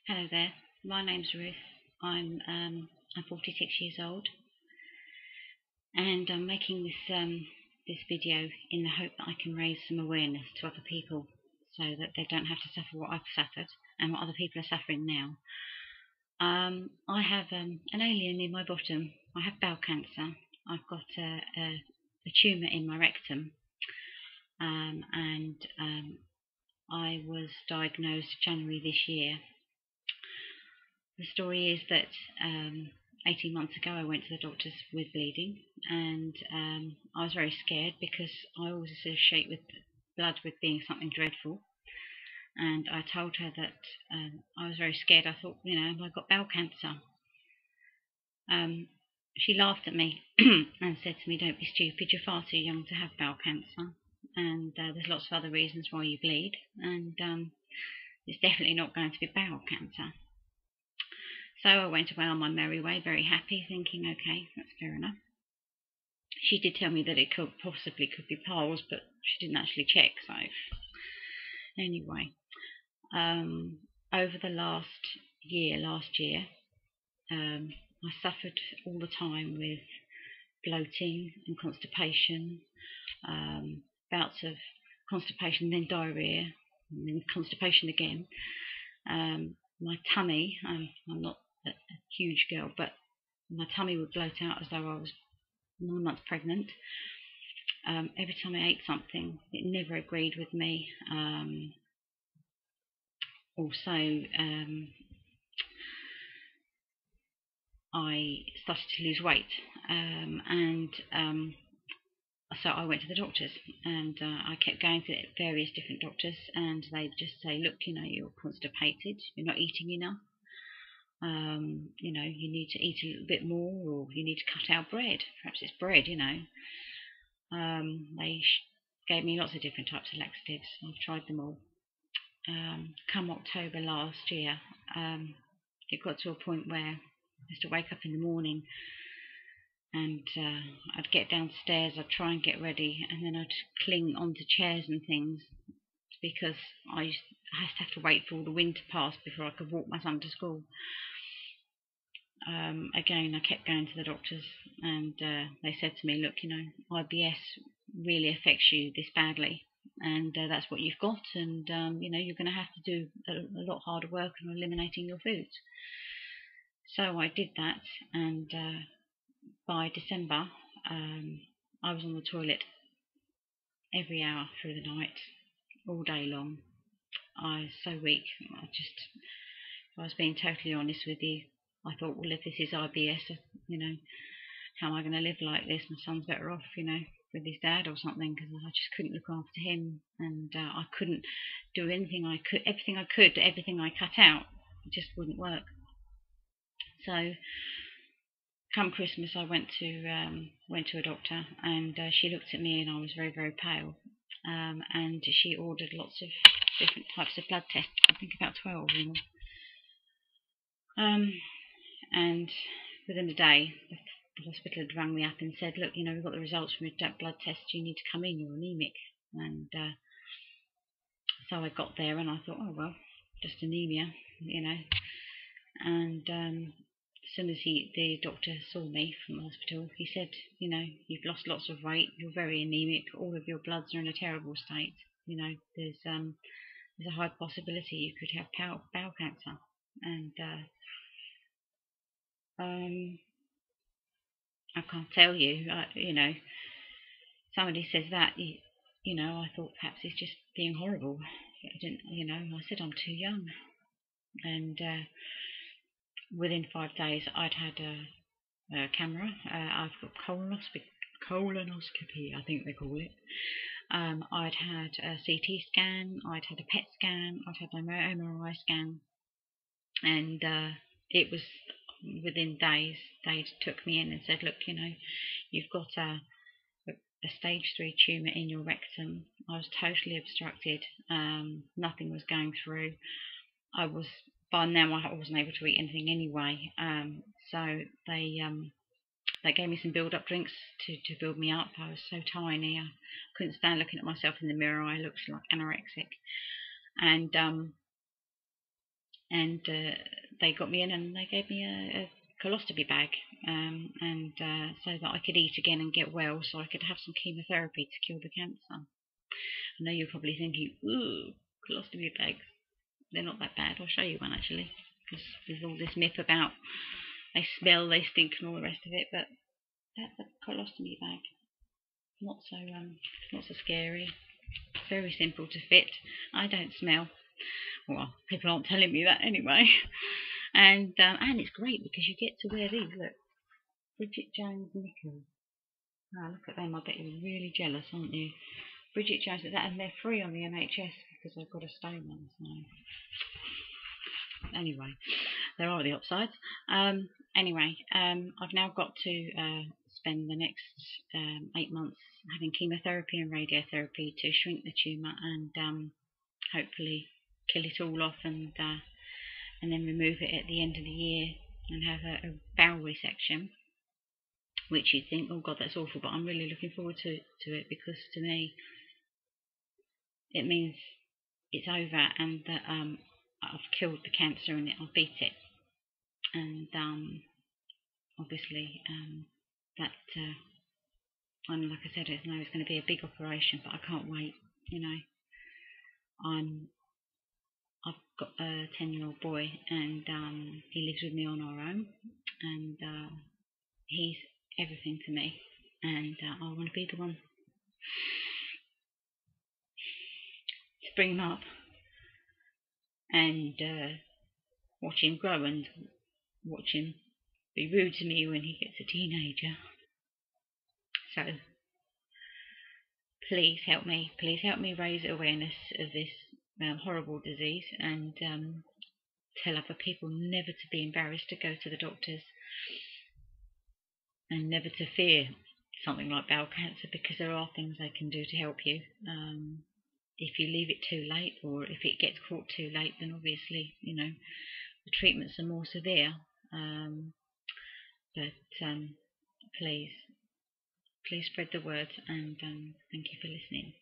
Hello there, my name's Ruth. I'm 46 years old, and I'm making this video in the hope that I can raise some awareness to other people so that they don't have to suffer what I've suffered and what other people are suffering now. I have an alien in my bottom. I have bowel cancer. I've got a tumour in my rectum, and I was diagnosed January this year. The story is that 18 months ago I went to the doctors with bleeding, and I was very scared because I always associate with blood with being something dreadful. And I told her that I was very scared. I thought, I got bowel cancer. She laughed at me and said to me, "Don't be stupid, you're far too young to have bowel cancer, and there's lots of other reasons why you bleed, and it's definitely not going to be bowel cancer." So I went away on my merry way, very happy, thinking, okay, that's fair enough. She did tell me that it could be piles, but she didn't actually check. So anyway, over the last year, I suffered all the time with bloating and constipation, bouts of constipation, then diarrhea, and then constipation again. My tummy, I'm not a huge girl, but my tummy would bloat out as though I was 9 months pregnant. Every time I ate something, it never agreed with me. Also, I started to lose weight, and so I went to the doctors, and I kept going to various different doctors, and they'd just say, "Look, you're constipated, you're not eating enough. You need to eat a little bit more, or you need to cut out bread. Perhaps it's bread, They gave me lots of different types of laxatives. I've tried them all. Come October last year, it got to a point where I used to wake up in the morning, and I'd get downstairs, I'd try and get ready, and then I'd cling onto chairs and things because I used to have to wait for all the wind to pass before I could walk my son to school. Again, I kept going to the doctors, and they said to me, "Look, IBS really affects you this badly, and that's what you've got, and you're going to have to do a lot harder work on eliminating your foods." So I did that, and by December, I was on the toilet every hour through the night, all day long. I was so weak. If I was being totally honest with you, I thought, well, if this is IBS, how am I going to live like this? My son's better off, with his dad or something, because I just couldn't look after him, and I couldn't do anything I could. Everything I could, everything I cut out, it just wouldn't work. So come Christmas, I went to a doctor, and she looked at me, and I was very, very pale, and she ordered lots of different types of blood tests. I think about 12, and within a day, the hospital had rang me up and said, "Look, we've got the results from your blood test. You need to come in. You're anemic." And so I got there, and I thought, oh well, just anemia, And as soon as the doctor saw me from the hospital, he said, "You've lost lots of weight. You're very anemic. All of your bloods are in a terrible state. There's a high possibility you could have bowel cancer." And I can't tell you, somebody says that, I thought perhaps he's just being horrible. I didn't, I said I'm too young. And within 5 days, I'd had a camera. I've got colonoscopy, I think they call it. I'd had a CT scan, I'd had a PET scan, I'd had my MRI scan, and it was within days. They took me in and said, "Look, you've got a stage 3 tumour in your rectum." I was totally obstructed. Nothing was going through. By now I wasn't able to eat anything anyway. So they gave me some build-up drinks to build me up. I was so tiny, I couldn't stand looking at myself in the mirror. I looked like anorexic. And and they got me in and they gave me a colostomy bag, and so that I could eat again and get well, so I could have some chemotherapy to kill the cancer. I know you're probably thinking, ooh, colostomy bags, they're not that bad. I'll show you one actually, because there's all this myth about they smell, they stink, and all the rest of it, but that's a colostomy bag. Not so scary. Very simple to fit. I don't smell. Well, people aren't telling me that anyway. And it's great because you get to wear these. Look, Bridget Jones knickers. Oh, look at them. I bet you're really jealous, aren't you? Bridget Jones, and they're free on the NHS because I've got a stone on. So anyway, there are the upsides. Anyway, I've now got to spend the next 8 months having chemotherapy and radiotherapy to shrink the tumour and hopefully kill it all off and then remove it at the end of the year and have a bowel resection, which you'd think, oh God, that's awful, but I'm really looking forward to it, because to me it means it's over and that I've killed the cancer and I'll beat it. And obviously that and like I said, it's going to be a big operation, but I can't wait. I've got a 10-year-old boy, and he lives with me on our own, and he's everything to me, and I want to be the one to bring him up and watch him grow and watch him be rude to me when he gets a teenager. So please help me raise awareness of this horrible disease, and tell other people never to be embarrassed to go to the doctors and never to fear something like bowel cancer, because there are things they can do to help you. If you leave it too late, or if it gets caught too late, then obviously the treatments are more severe. But please spread the word, and thank you for listening.